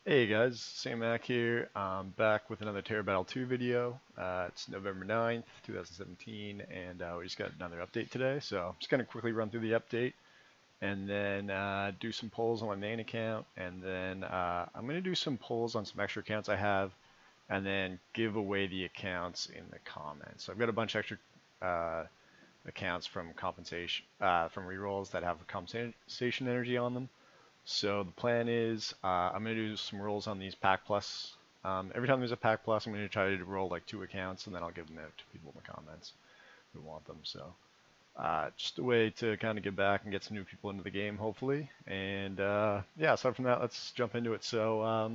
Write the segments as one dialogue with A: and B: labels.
A: Hey guys, Sam Mac here. Back with another Terra Battle 2 video. It's November 9th, 2017, and we just got another update today. So I'm just going to quickly run through the update and then do some polls on my main account. And then I'm going to do some polls on some extra accounts I have and then give away the accounts in the comments. So I've got a bunch of extra uh, accounts from compensation, from rerolls that have compensation energy on them. So the plan is I'm going to do some rolls on these Pack Plus. Every time there's a Pack Plus, I'm going to try to roll like 2 accounts, and then I'll give them out to people in the comments who want them. So just a way to kind of get back and get some new people into the game, hopefully. And yeah, aside from that, let's jump into it. So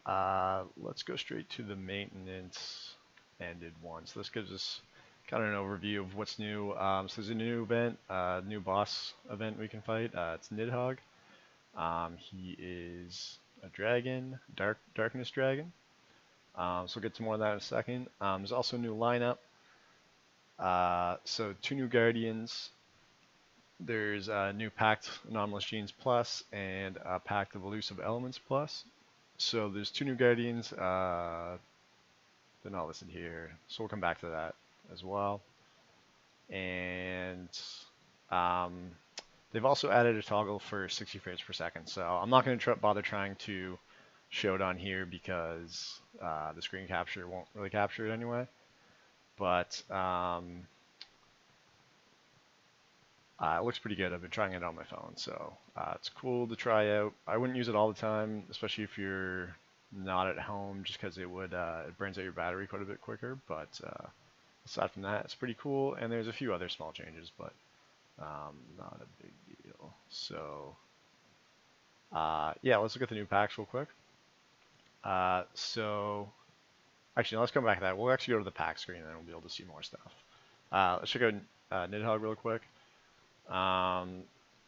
A: let's go straight to the maintenance ended one. So this gives us kind of an overview of what's new. So there's a new event, new boss event we can fight. It's Nidhogg. He is a dragon, darkness dragon. So we'll get to more of that in a second. There's also a new lineup. So 2 new guardians. There's a new Pact Anomalous Genes Plus and a Pact of Elusive Elements Plus. So there's 2 new guardians. They're not listed here, so we'll come back to that as well. And they've also added a toggle for 60 frames per second. So I'm not going to bother trying to show it on here because the screen capture won't really capture it anyway. But it looks pretty good. I've been trying it on my phone, so it's cool to try out. I wouldn't use it all the time, especially if you're not at home, just because it would it burns out your battery quite a bit quicker. But aside from that, it's pretty cool. And there's a few other small changes, but not a big deal. So yeah, let's look at the new packs real quick. So actually, let's come back to that. We'll actually go to the pack screen and then we'll be able to see more stuff. Let's check out Nidhogg real quick.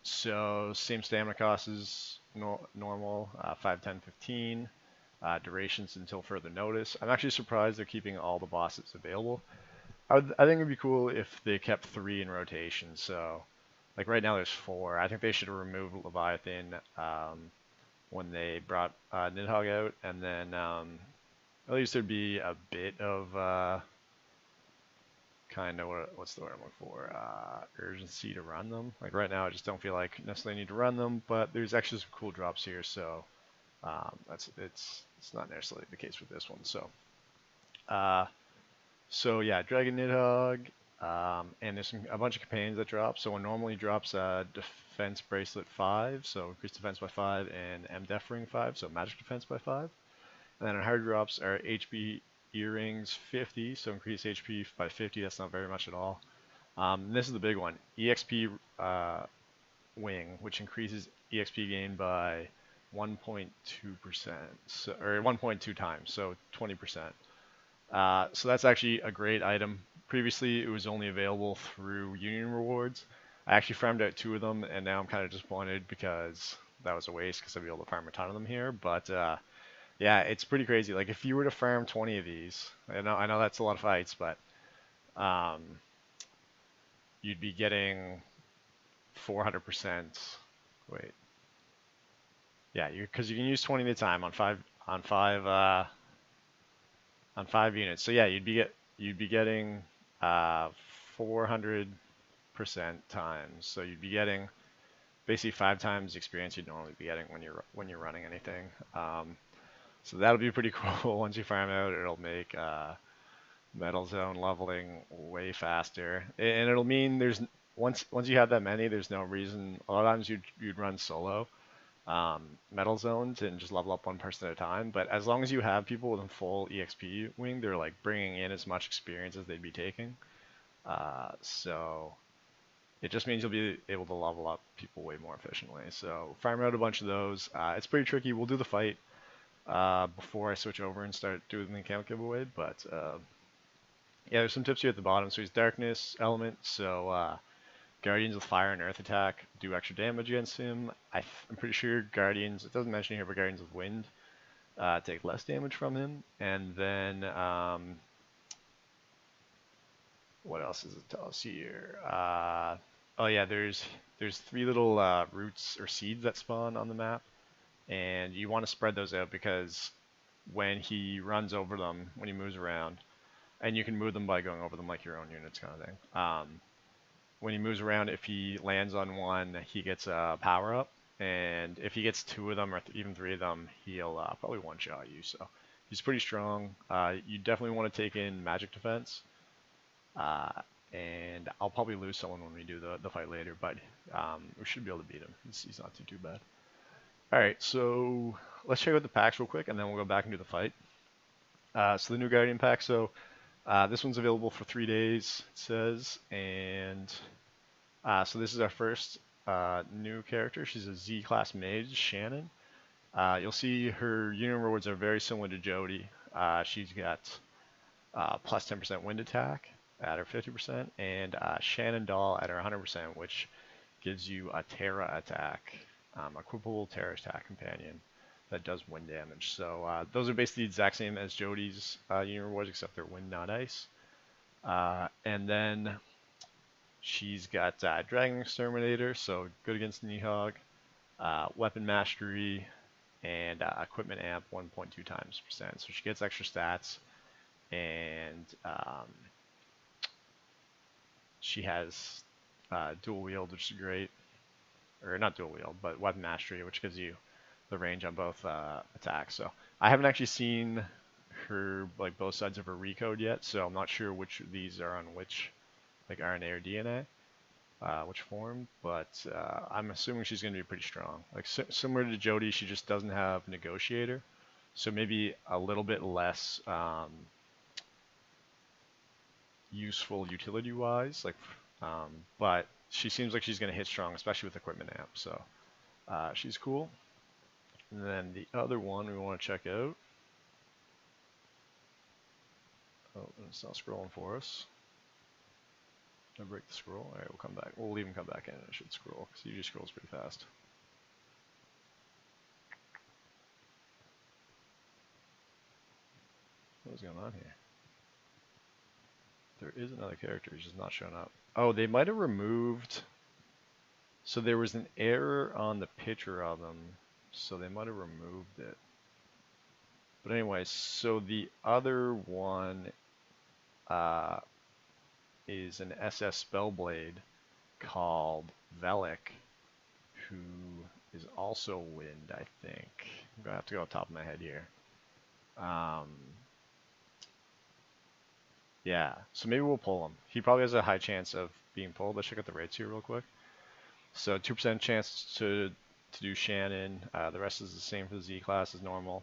A: So same stamina cost as normal, 5, 10, 15. Durations until further notice. I'm actually surprised they're keeping all the bosses available. I think it'd be cool if they kept 3 in rotation. So, like right now there's 4. I think they should remove Leviathan when they brought Nidhogg out, and then at least there'd be a bit of kind of what's the word I'm looking for? Urgency to run them. Like right now, I just don't feel like necessarily need to run them, but there's actually some cool drops here, so it's not necessarily the case with this one. So yeah, Dragon Nidhogg, and there's a bunch of companions that drop. So one normally drops Defense Bracelet 5, so increased defense by 5, and MDef Ring 5, so magic defense by 5. And then on hard drops are HP Earrings 50, so increase HP by 50. That's not very much at all. And this is the big one, EXP Wing, which increases EXP gain by 1.2%, so, or 1.2 times, so 20%. So that's actually a great item. Previously, it was only available through Union rewards. I actually farmed out 2 of them, and now I'm kind of disappointed because that was a waste because I'd be able to farm a ton of them here. But yeah, it's pretty crazy. Like if you were to farm 20 of these, I know that's a lot of fights, but you'd be getting 400%. Wait, yeah, because you can use 20 at a time on five units. So yeah, you'd be getting 400% times. So you'd be getting basically 5 times the experience you'd normally be getting when you're running anything. So that'll be pretty cool. Once you farm out, it'll make metal zone leveling way faster, and it'll mean there's once you have that many, there's no reason. A lot of times you'd run solo metal zones and just level up one person at a time. But as long as you have people with a full EXP wing, they're like bringing in as much experience as they'd be taking. So it just means you'll be able to level up people way more efficiently. So farm out a bunch of those. It's pretty tricky. We'll do the fight before I switch over and start doing the account giveaway. But yeah, there's some tips here at the bottom. So he's Darkness Element. So Guardians with Fire and Earth attack do extra damage against him. I'm pretty sure Guardians, it doesn't mention here, but Guardians with Wind take less damage from him. And then what else does it tell us here? Oh yeah, there's 3 little roots or seeds that spawn on the map. and you want to spread those out because when he runs over them, when he moves around, and you can move them by going over them like your own units kind of thing. When he moves around, if he lands on one, he gets a power up, and if he gets two of them or even three of them, he'll probably one-shot you. So he's pretty strong. You definitely want to take in magic defense, uh, and I'll probably lose someone when we do the fight later, but we should be able to beat him. He's not too bad. All right, so let's check out the packs real quick, and then we'll go back and do the fight. So the new Guardian pack. So this one's available for 3 days, it says, and so this is our first new character. She's a Z-class mage, Shannon. You'll see her unit rewards are very similar to Jody. She's got plus 10% wind attack at her 50%, and Shannon Doll at her 100%, which gives you a Terra attack, equipable Terra attack companion that does wind damage. So those are basically the exact same as Jody's unit rewards, except they're wind, not ice. And then she's got Dragon Exterminator, so good against Nidhogg, Weapon Mastery, and Equipment Amp 1.2 times percent. So she gets extra stats, and she has dual wield, which is great. Or not dual wield, but Weapon Mastery, which gives you the range on both attacks. So I haven't actually seen her, like, both sides of her recode yet, so I'm not sure which of these are on which, like RNA or DNA, which form, but I'm assuming she's going to be pretty strong. Like similar to Jody, she just doesn't have Negotiator, so maybe a little bit less useful utility-wise, like, but she seems like she's going to hit strong, especially with Equipment Amp, so she's cool. And then the other one we want to check out. Oh, it's not scrolling for us. I'll break the scroll. Alright, we'll come back. We'll leave him come back in and it should scroll, because he usually scrolls pretty fast. What is going on here? There is another character, he's just not showing up. Oh, they might have removed... So there was an error on the picture of him, so they might have removed it. But anyway, so the other one is an SS Spellblade called Velik, who is also wind, I think. I'm going to have to go off the top of my head here. Yeah, so maybe we'll pull him. He probably has a high chance of being pulled. Let's check out the rates here real quick. So 2% chance to do Shannon. The rest is the same for the Z class as normal.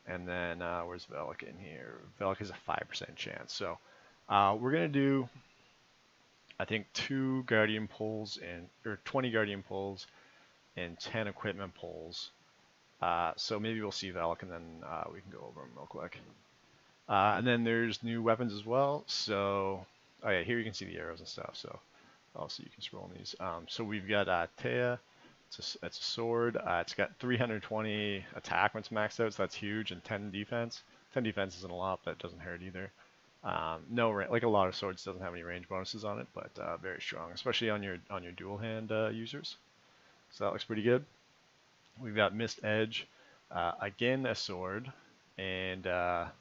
A: And then where's Velik in here? Velik has a 5% chance. So we're going to do, I think, 2 Guardian pulls or 20 Guardian pulls and 10 equipment pulls. So maybe we'll see Velik and then we can go over them real quick. And then there's new weapons as well. So, oh yeah, here you can see the arrows and stuff. So, also you can scroll on these. So we've got Terra. It's a sword. It's got 320 attack when it's maxed out, so that's huge, and 10 defense. 10 defense isn't a lot, but it doesn't hurt either. No, like a lot of swords, doesn't have any range bonuses on it, but very strong, especially on your dual hand users. So that looks pretty good. We've got Mist Edge, again a sword, and oh,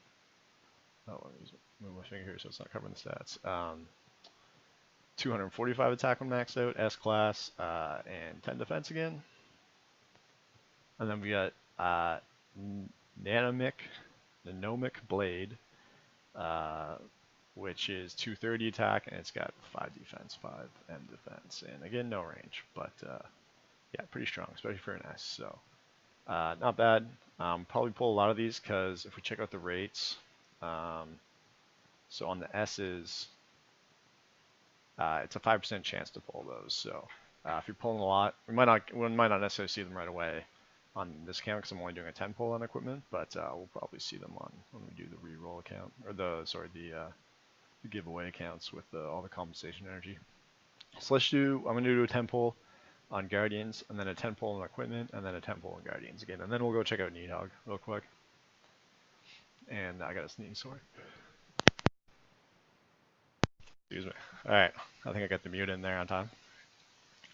A: let me move my finger here so it's not covering the stats. 245 attack when maxed out, S class, and 10 defense again. And then we got Nanomic Blade, which is 230 attack, and it's got 5 defense, 5 M defense, and again no range, but yeah, pretty strong, especially for an S. So not bad. Probably pull a lot of these because if we check out the rates, so on the S's, it's a 5% chance to pull those. So if you're pulling a lot, we might not necessarily see them right away on this account because I'm only doing a 10 pull on equipment, but we'll probably see them on when we do the reroll account, or the giveaway accounts with all the compensation energy. So I'm going to do a 10 pull on Guardians, and then a 10 pull on equipment, and then a 10 pull on Guardians again, and then we'll go check out Nidhogg real quick. And I got a sneeze, sorry. Excuse me. Alright, I think I got the mute in there on time.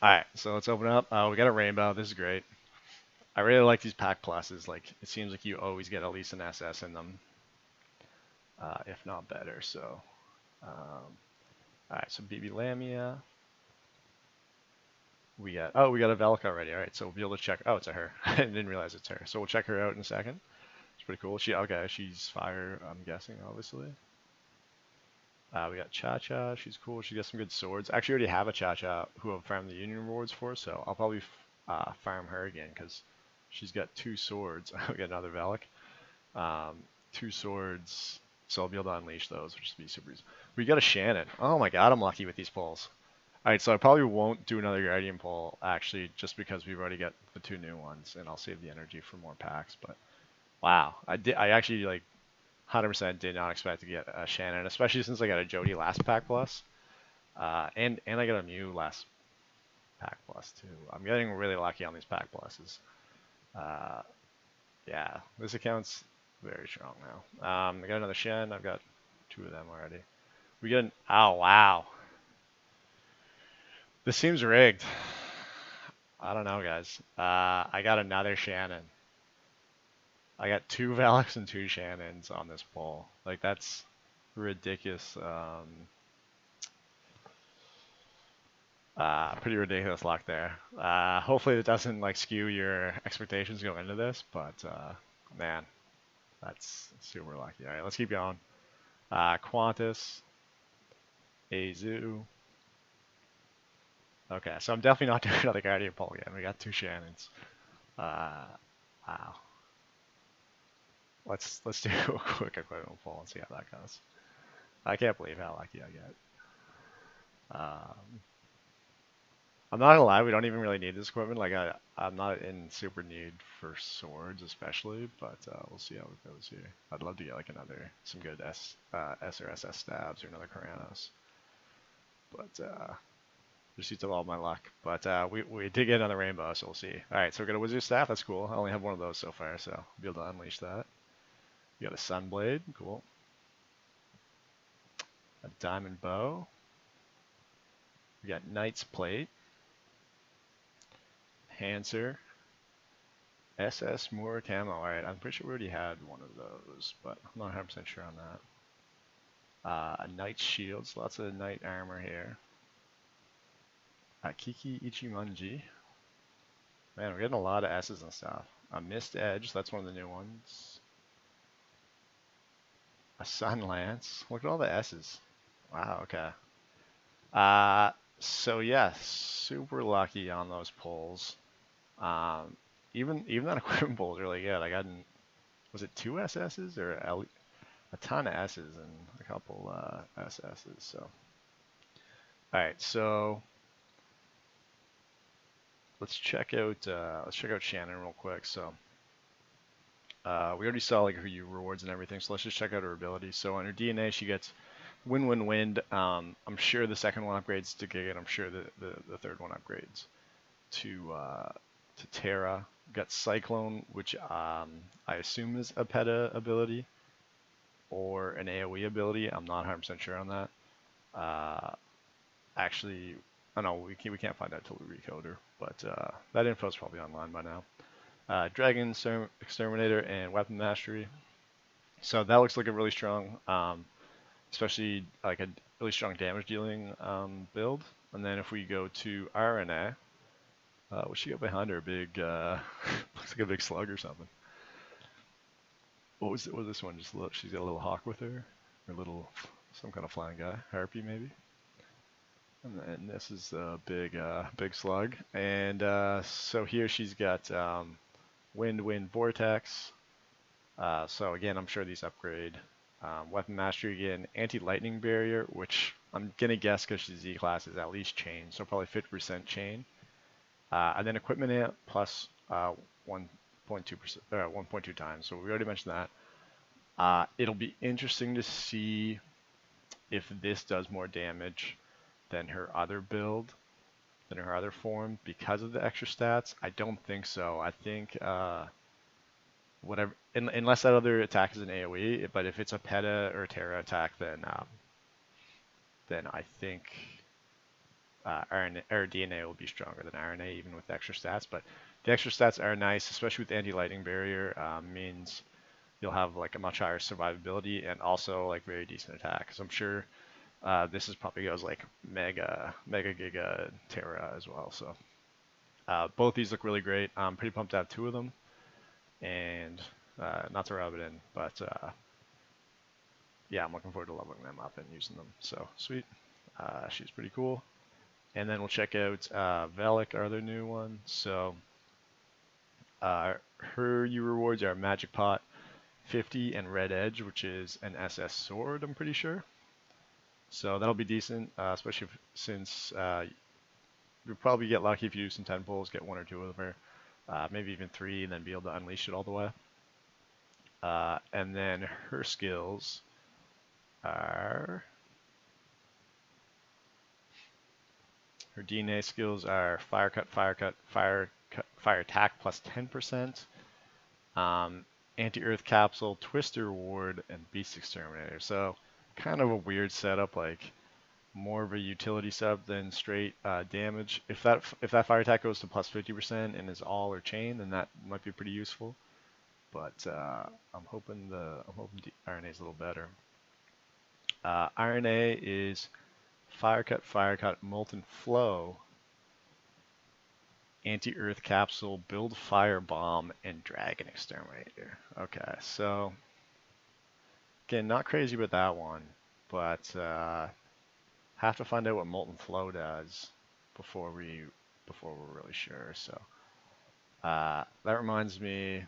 A: Alright, so let's open up. We got a rainbow, this is great. I really like these pack pluses. Like it seems like you always get at least an SS in them, if not better. So, all right. So BB Lamia. We got a Velk already. All right, so we'll be able to check. Oh, it's a her. I didn't realize it's her. So we'll check her out in a second. It's pretty cool. Okay, she's fire. I'm guessing, obviously. We got Cha Cha. She's cool. She got some good swords. Actually, already have a Cha Cha who I've farmed the Union rewards for, so I'll probably farm her again because she's got 2 swords. I'll get another Velk. 2 swords, so I'll be able to unleash those, which would be super easy. We got a Shannon. Oh my god, I'm lucky with these pulls. Alright, so I probably won't do another Guardian pull, actually, just because we've already got the 2 new ones, and I'll save the energy for more packs, but wow. I actually, like, 100% did not expect to get a Shannon, especially since I got a Jody last pack plus, and I got a Mew last pack plus, too. I'm getting really lucky on these pack pluses. Yeah, this account's very strong now. I got another Shen. I've got 2 of them already. We get an... Oh, wow. This seems rigged. I don't know, guys. I got another Shannon. I got 2 Valks and 2 Shannons on this poll. Like, that's ridiculous. Pretty ridiculous luck there. Hopefully it doesn't, like, skew your expectations going into this, but, man, that's super lucky. All right, let's keep going. Qantas, Azu. Okay, so I'm definitely not doing another Guardian pull again. We got 2 Shannons. Wow. Let's do a quick equipment pull and see how that goes. I can't believe how lucky I get. I'm not gonna lie, we don't even really need this equipment. Like I'm not in super need for swords, especially, but we'll see how it goes here. I'd love to get like some good S or SS stabs or another Karanos, but just used up all my luck. But we did get another rainbow, so we'll see. All right, so we got a wizard staff. That's cool. I only have one of those so far, so I'll be able to unleash that. We got a sunblade, cool. A diamond bow. We got knight's plate. Hanser, SS Moore Camo. Alright, I'm pretty sure we already had one of those, but I'm not 100% sure on that. A Knight's Shields, lots of Knight armor here. Kiki Ichimonji. Man, we're getting a lot of S's and stuff. A Mist Edge, that's one of the new ones. A Sun Lance. Look at all the S's. Wow, okay. So yeah, super lucky on those pulls. Even that equipment pull is really good. I got, was it 2 SS's or a ton of S's and a couple SS's. So, all right, so let's check out Shannon real quick. So, we already saw like her rewards and everything. So let's just check out her abilities. So on her DNA, she gets Wind. I'm sure the second one upgrades to Giga, and I'm sure the third one upgrades to Terra. Got Cyclone, which I assume is a PETA ability or an AoE ability. I'm not 100% sure on that. Actually, I know we can't find out till we recode her, but that info is probably online by now. Dragon Exterminator and Weapon Mastery. So that looks like a really strong, especially like a really strong damage dealing build. And then if we go to RNA, what's she got behind her? Big, looks like a big slug or something. What was this one? Just look, she's got a little hawk with her, or some kind of flying guy, harpy maybe. And then this is a big slug. And so here she's got wind, vortex. So again, I'm sure these upgrade. Weapon mastery again, anti-lightning barrier, which I'm gonna guess because she's Z class is at least chain, so probably 50% chain. And then equipment amp plus 1.2%, 1.2 times. So we already mentioned that. It'll be interesting to see if this does more damage than her other build, than her other form, because of the extra stats. I don't think so. I think whatever, unless that other attack is an AoE, but if it's a PETA or a Terra attack, then I think RNA or DNA will be stronger than RNA even with extra stats. But The extra stats are nice, especially with anti-lightning barrier. Means you'll have like a much higher survivability and also like very decent attack. So I'm sure this is probably goes like mega giga Terra as well. So both these look really great. I'm pretty pumped to have two of them, and not to rub it in, but yeah, I'm looking forward to leveling them up and using them. So sweet. She's pretty cool. And then we'll check out Velik, our other new one. So her U rewards are Magic Pot, 50, and Red Edge, which is an SS sword, I'm pretty sure. So that'll be decent, especially since you'll probably get lucky if you do some 10 pulls, get one or two of her, maybe even three, and then be able to unleash it all the way. And then her skills are... Her DNA skills are Fire Cut, Fire Cut, Fire Attack plus 10%, Anti-Earth Capsule, Twister Ward, and Beast Exterminator. So kind of a weird setup, like more of a utility setup than straight damage. If that Fire Attack goes to plus 50% and is all or chain, then that might be pretty useful. But I'm hoping RNA is a little better. RNA is Fire Cut, Molten Flow, Anti-Earth Capsule, Build Fire Bomb, and Dragon Exterminator. Okay, so again, not crazy with that one, but have to find out what Molten Flow does before we're really sure. So that reminds me,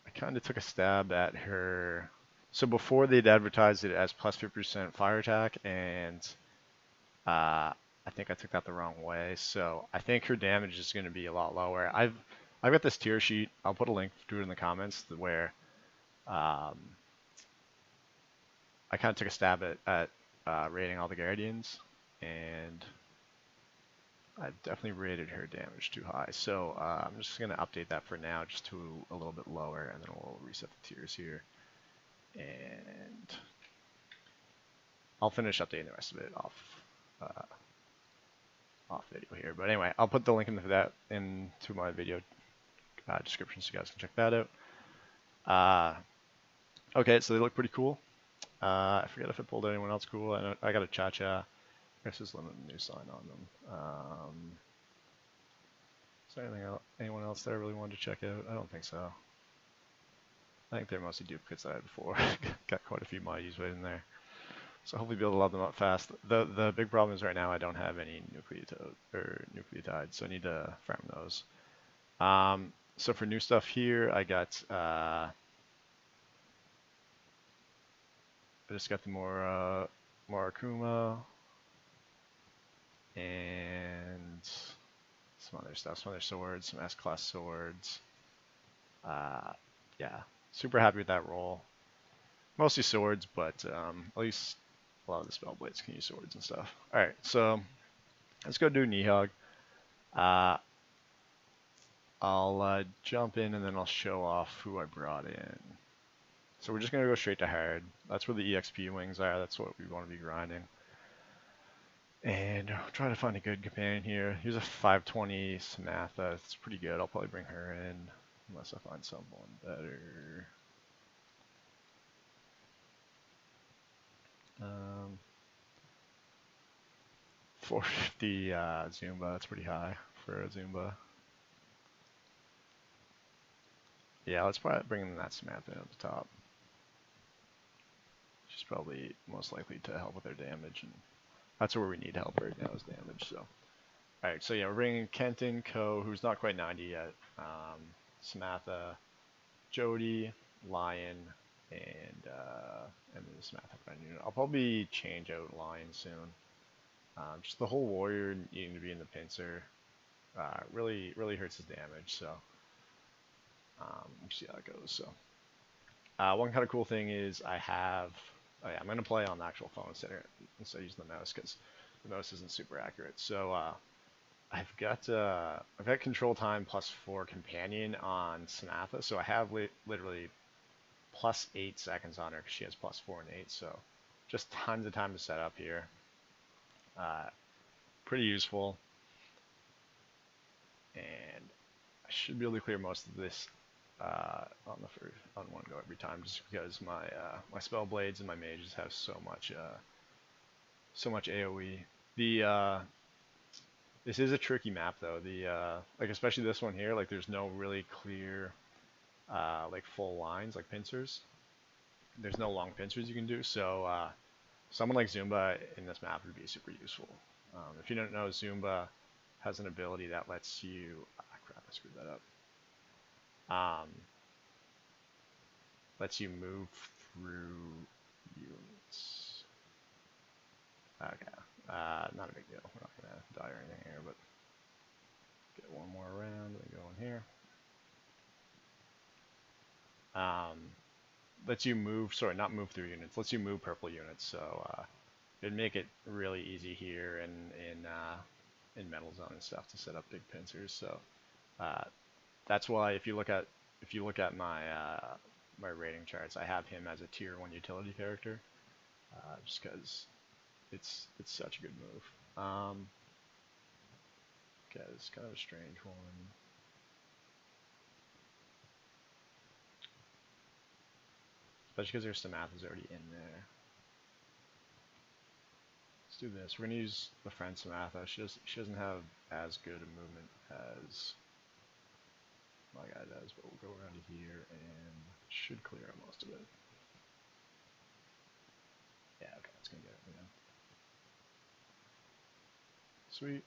A: I kind of took a stab at her. So before they'd advertised it as plus 50% fire attack, and I think I took that the wrong way. So I think her damage is going to be a lot lower. I've got this tier sheet. I'll put a link to it in the comments where I kind of took a stab at rating all the Guardians, and I've definitely rated her damage too high. So I'm just going to update that for now just to a little bit lower, and then we'll reset the tiers here. And I'll finish updating the rest of it off video here. But anyway, I'll put the link into my video description so you guys can check that out. Okay, so they look pretty cool. I forget if I pulled anyone else cool. I got a Cha-Cha. I guess there's limited new sign on them. Is there anyone else that I really wanted to check out? I don't think so. I think they're mostly duplicates that I had before. Got quite a few Mighties waiting there. So hopefully be able to level them up fast. The big problem is right now I don't have any nucleotides, so I need to farm those. So for new stuff here, I got I just got the more Akuma and some other stuff, some other swords, some S-class swords. Yeah, super happy with that roll. Mostly swords, but at least a lot of the spell blades can use swords and stuff. Alright, so let's go do Nidhogg. I'll jump in and then I'll show off who I brought in. So we're just going to go straight to hard. That's where the EXP wings are. That's what we want to be grinding. And I'll try to find a good companion here. Here's a 520 Samantha. It's pretty good. I'll probably bring her in unless I find someone better. 450 Zumba, that's pretty high for a Zumba. Yeah, let's probably bring in that Samantha at the top. She's probably most likely to help with their damage, and that's where we need help right now is damage. So, alright, so yeah, we're bringing Kenton, Ko, who's not quite 90 yet, Samantha, Jody, Lion, and then Samantha. I'll probably change out Lion soon. Just the whole warrior needing to be in the pincer really hurts his damage. So we'll see how it goes. So one kind of cool thing is I'm going to play on the actual phone instead of using the mouse because the mouse isn't super accurate. So I've got control time +4 companion on Samantha, so I have literally +8 seconds on her because she has +4 and 8. So just tons of time to set up here. Pretty useful. I should be able to clear most of this on one go every time, just because my spell blades and my mages have so much AOE. The This is a tricky map though. Like especially this one here, like there's no really clear like full lines like pincers. There's no long pincers you can do, so someone like Zumba in this map would be super useful. If you don't know, Zumba has an ability that lets you. Ah, crap! I screwed that up. Lets you move through units. Okay, not a big deal. We're not gonna die or anything here, but get one more round and go in here. Lets you move. Sorry, not move through units. Lets you move purple units. So it'd make it really easy here in metal zone and stuff to set up big pincers. So that's why if you look at my rating charts, I have him as a tier 1 utility character, just because it's such a good move. Okay, this is kind of a strange one. Especially because there's Samantha's already in there. Let's do this. We're gonna use the friend Samantha. She doesn't have as good a movement as my guy does, but we'll go around here and should clear out most of it. Yeah, okay, it's gonna get it, you know. Sweet.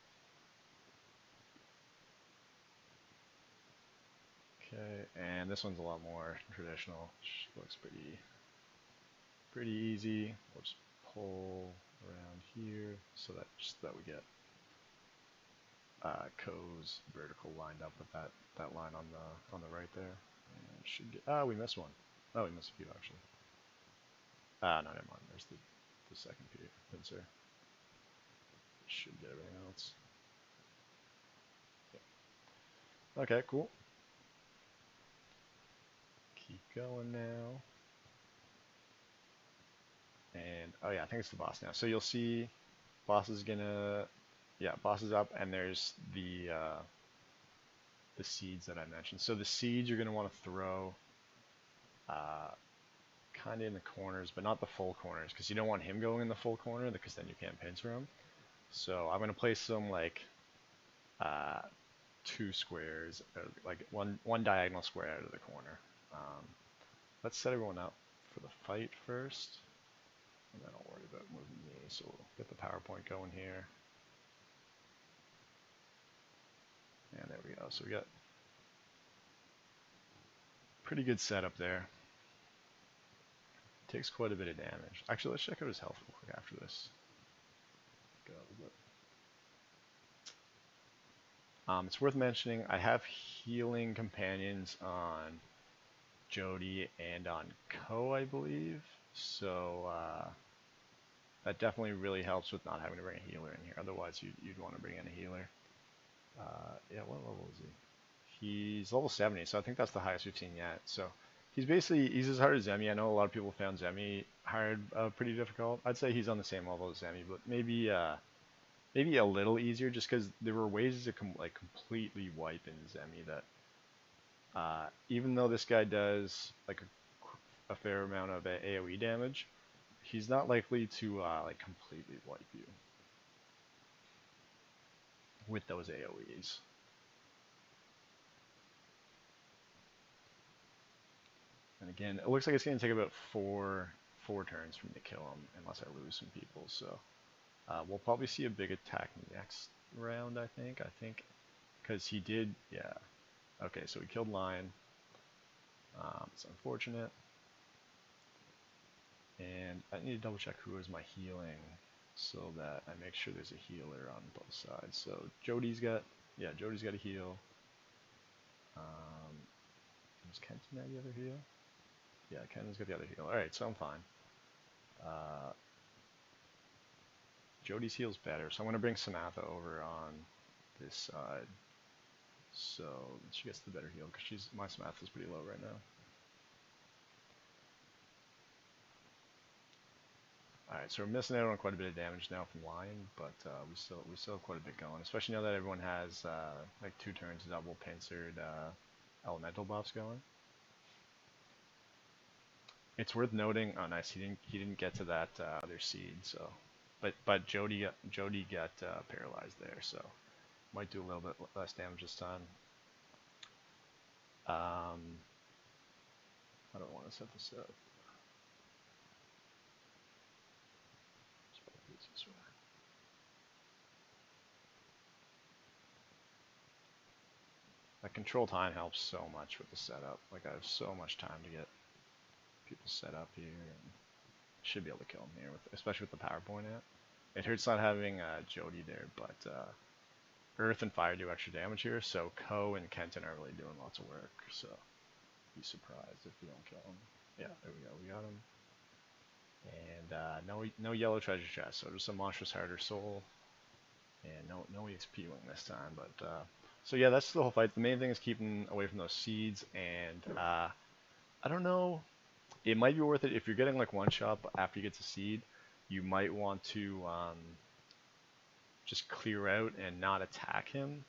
A: Okay, and this one's a lot more traditional. Looks pretty easy. We'll just pull around here so that we get Ko's vertical lined up with that line on the right there. And should get we missed one. Oh, we missed a few actually. No, never mind. There's the second pincer. Should get everything else. Yeah. Okay, cool. Keep going now. And oh yeah, I think it's the boss now. So you'll see, boss is gonna, yeah, boss is up, and there's the seeds that I mentioned. So the seeds you're gonna want to throw, kind of in the corners, but not the full corners, because you don't want him going in the full corner, because then you can't pincer him. So I'm gonna place some like 2 squares, like one diagonal square out of the corner. Let's set everyone up for the fight first. And then I'll worry about moving me, so we'll get the PowerPoint going here. And there we go. So we got pretty good setup there. Takes quite a bit of damage. Actually, let's check out his health real quick after this. Go. It's worth mentioning, I have healing companions on Jody and on Ko, I believe. So that definitely really helps with not having to bring a healer in here. Otherwise, you'd want to bring in a healer. Yeah, what level is he? He's level 70, so I think that's the highest we've seen yet. So he's as hard as Zemi. I know a lot of people found Zemi hard, pretty difficult. I'd say he's on the same level as Zemi, but maybe a little easier, just because there were ways to completely wipe in Zemi that even though this guy does like a fair amount of AoE damage, he's not likely to like completely wipe you with those AoEs. And again, it looks like it's going to take about four turns for me to kill him, unless I lose some people. So we'll probably see a big attack next round, I think, because he did, yeah. Okay, so he killed Lion. It's unfortunate. And I need to double check who is my healing, so that I make sure there's a healer on both sides. So Jody's got a heal. Is Kenton the other heal? Yeah, Kenton's got the other heal. Alright, so I'm fine. Jody's heal's better, so I'm going to bring Samantha over on this side. So she gets the better heal, because my Samantha's pretty low right now. Alright, so we're missing out on quite a bit of damage now from Lion, but we still have quite a bit going, especially now that everyone has like 2 turns double pincered elemental buffs going. It's worth noting. Oh, nice. He didn't get to that other seed. So, but Jody got paralyzed there. So might do a little bit less damage this time. I don't want to set this up. Like control time helps so much with the setup. Like I have so much time to get people set up here, and should be able to kill him here, with, especially with the PowerPoint at. It hurts not having Jody there, but Earth and Fire do extra damage here, so Ko and Kenton are really doing lots of work, so be surprised if we don't kill him. Yeah, there we go, we got him. And no yellow treasure chest, so just a monstrous harder soul. And no EXP wing this time, but so yeah, that's the whole fight. The main thing is keeping away from those seeds, and I don't know, it might be worth it if you're getting like one shot after you get to seed. You might want to just clear out and not attack him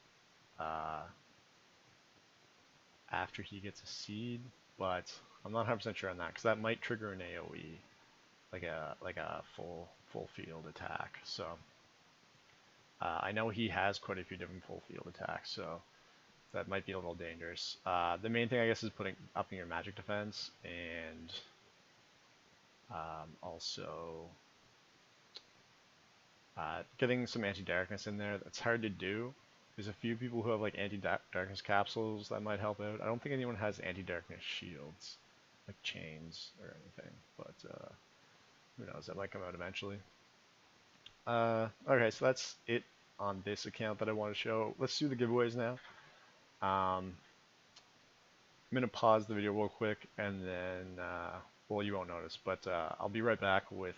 A: after he gets a seed, but I'm not 100% sure on that because that might trigger an AoE, like a full field attack. So I know he has quite a few different full field attacks, so that might be a little dangerous. The main thing I guess is upping your magic defense, and also getting some anti-darkness in there. That's hard to do. There's a few people who have like anti-darkness capsules that might help out. I don't think anyone has anti-darkness shields, like chains or anything, but who knows, that might come out eventually. Okay, so that's it on this account that I want to show. Let's do the giveaways now. I'm going to pause the video real quick, and then, well, you won't notice, but I'll be right back with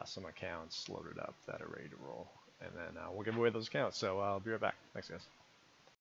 A: some accounts loaded up that are ready to roll, and then we'll give away those accounts. So I'll be right back. Thanks, guys.